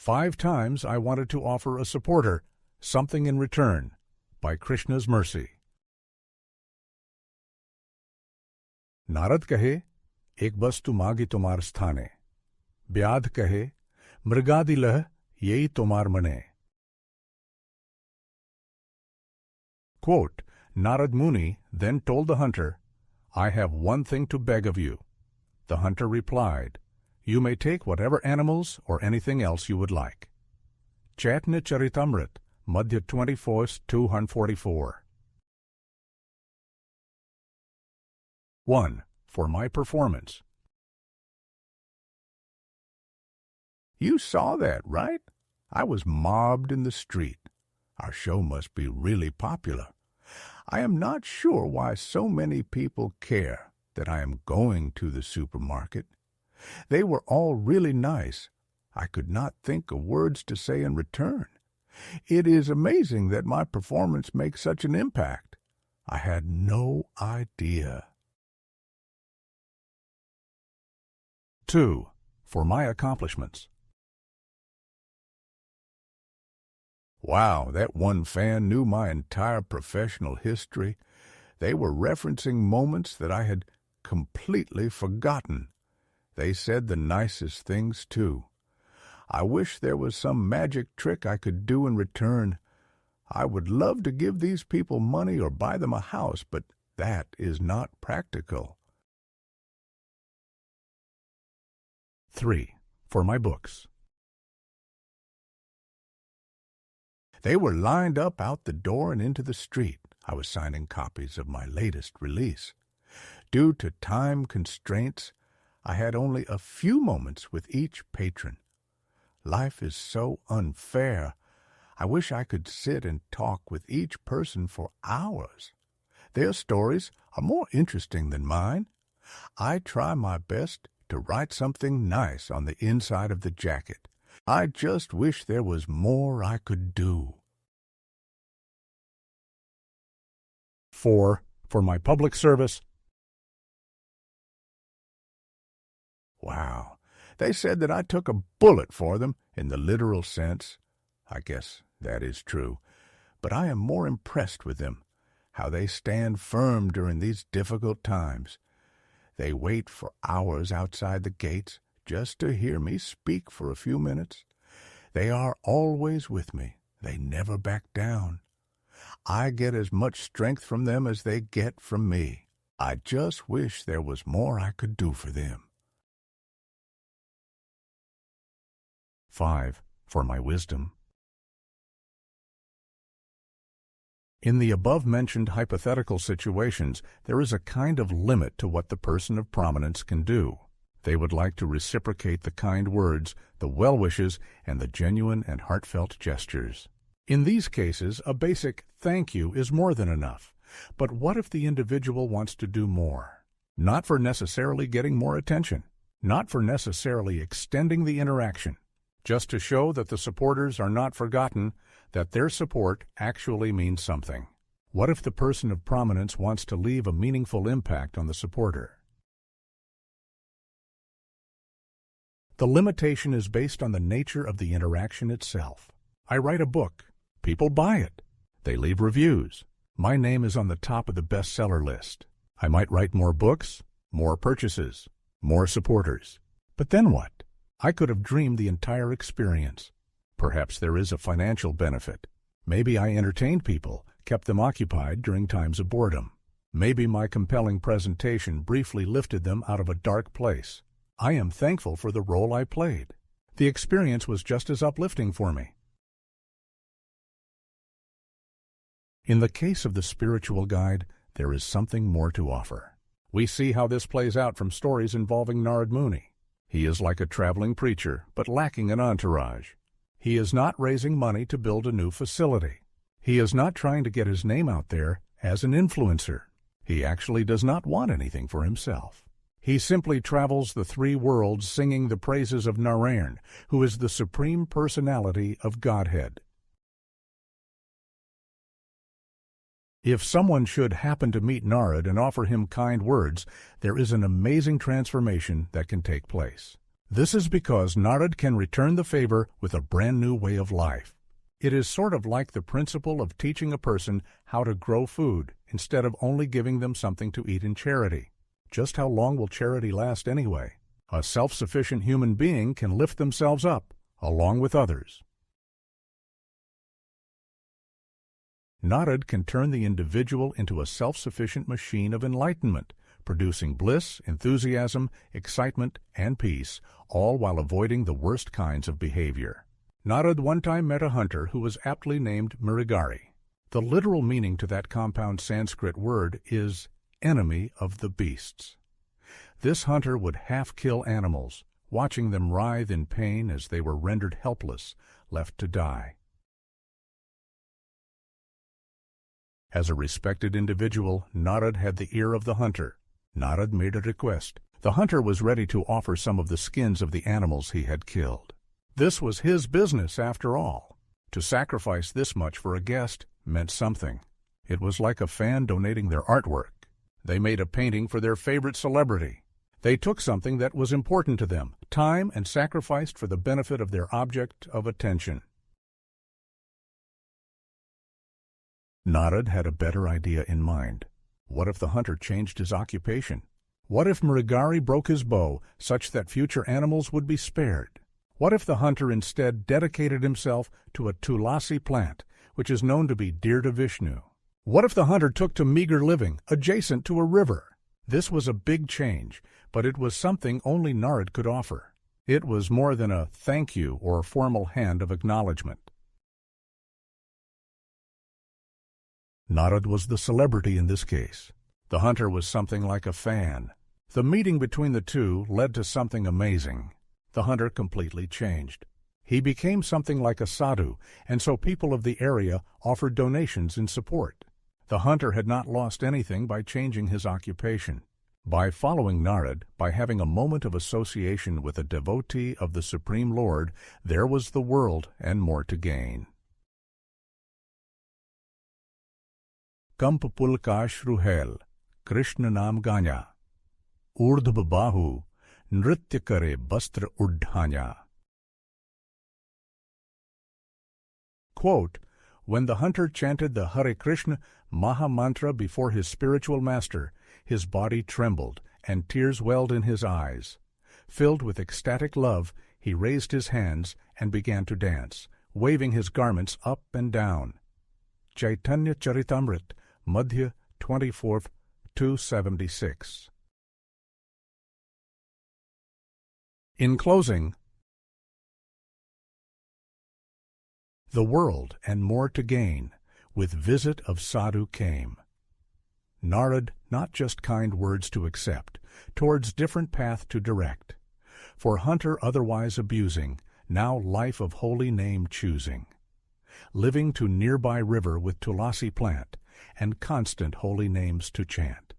5 times I wanted to offer a supporter something in return by Krishna's mercy. Narad कहे, एक वस्तु मागी तुम्हार स्थाने, व्याध कहे, मृगादि लह यही तुम्हार मने. Quote, Narada Muni then told the hunter, I have one thing to beg of you. The hunter replied, You may take whatever animals or anything else you would like. Chaitanya Charitamrita, Madhya 24, 244. 1. For my performance. You saw that, right? I was mobbed in the street. Our show must be really popular. I am not sure why so many people care that I am going to the supermarket. They were all really nice. I could not think of words to say in return. It is amazing that my performance makes such an impact. I had no idea. 2. For my accomplishments. Wow, that one fan knew my entire professional history. They were referencing moments that I had completely forgotten. They said the nicest things, too. I wish there was some magic trick I could do in return. I would love to give these people money or buy them a house, but that is not practical. 3. For my books. They were lined up out the door and into the street. I was signing copies of my latest release. Due to time constraints, I had only a few moments with each patron. Life is so unfair. I wish I could sit and talk with each person for hours. Their stories are more interesting than mine. I try my best to write something nice on the inside of the jacket. I just wish there was more I could do. 4. For my public service. Wow. They said that I took a bullet for them in the literal sense. I guess that is true. But I am more impressed with them, how they stand firm during these difficult times. They wait for hours outside the gates just to hear me speak for a few minutes. They are always with me. They never back down. I get as much strength from them as they get from me. I just wish there was more I could do for them. 5. For my wisdom. In the above-mentioned hypothetical situations, there is a kind of limit to what the person of prominence can do. They would like to reciprocate the kind words, the well wishes, and the genuine and heartfelt gestures. In these cases, a basic thank you is more than enough. But what if the individual wants to do more? Not for necessarily getting more attention, not for necessarily extending the interaction, just to show that the supporters are not forgotten, that their support actually means something. What if the person of prominence wants to leave a meaningful impact on the supporter? The limitation is based on the nature of the interaction itself. I write a book. People buy it. They leave reviews. My name is on the top of the bestseller list. I might write more books, more purchases, more supporters. But then what? I could have dreamed the entire experience. Perhaps there is a financial benefit. Maybe I entertained people, kept them occupied during times of boredom. Maybe my compelling presentation briefly lifted them out of a dark place. I am thankful for the role I played. The experience was just as uplifting for me. In the case of the spiritual guide, there is something more to offer. We see how this plays out from stories involving Narada Muni. He is like a traveling preacher, but lacking an entourage. He is not raising money to build a new facility. He is not trying to get his name out there as an influencer. He actually does not want anything for himself. He simply travels the 3 worlds singing the praises of Narayana, who is the Supreme Personality of Godhead. If someone should happen to meet Narada and offer him kind words, there is an amazing transformation that can take place. This is because Narad can return the favor with a brand new way of life. It is sort of like the principle of teaching a person how to grow food instead of only giving them something to eat in charity. Just how long will charity last anyway? A self-sufficient human being can lift themselves up, along with others. Narad can turn the individual into a self-sufficient machine of enlightenment, producing bliss, enthusiasm, excitement, and peace, all while avoiding the worst kinds of behavior. Narad one time met a hunter who was aptly named Mrigari. The literal meaning to that compound Sanskrit word is enemy of the beasts. This hunter would half-kill animals, watching them writhe in pain as they were rendered helpless, left to die. As a respected individual, Narad had the ear of the hunter. Narad made a request. The hunter was ready to offer some of the skins of the animals he had killed. This was his business, after all. To sacrifice this much for a guest meant something. It was like a fan donating their artwork. They made a painting for their favorite celebrity. They took something that was important to them, time, and sacrificed for the benefit of their object of attention. Narad had a better idea in mind. What if the hunter changed his occupation? What if Mrigari broke his bow such that future animals would be spared? What if the hunter instead dedicated himself to a tulasi plant, which is known to be dear to Vishnu? What if the hunter took to meager living, adjacent to a river? This was a big change, but it was something only Narad could offer. It was more than a thank you or formal hand of acknowledgement. Narad was the celebrity in this case. The hunter was something like a fan. The meeting between the two led to something amazing. The hunter completely changed. He became something like a sadhu, and so people of the area offered donations in support. The hunter had not lost anything by changing his occupation. By following Narad, by having a moment of association with a devotee of the Supreme Lord, there was the world and more to gain. Kamp pulka shruhel, Krishna naam ganya, urdhva bahu, nritya kare bastra udhanya. Quote, when the hunter chanted the Hare Krishna Maha Mantra before his spiritual master, his body trembled and tears welled in his eyes. Filled with ecstatic love, he raised his hands and began to dance, waving his garments up and down. Chaitanya Charitamrita, Madhya 24th, 276. In closing, the world and more to gain, with visit of sadhu came. Narad, not just kind words to accept, towards different path to direct. For hunter otherwise abusing, now life of holy name choosing. Living to nearby river with tulasi plant, and constant holy names to chant.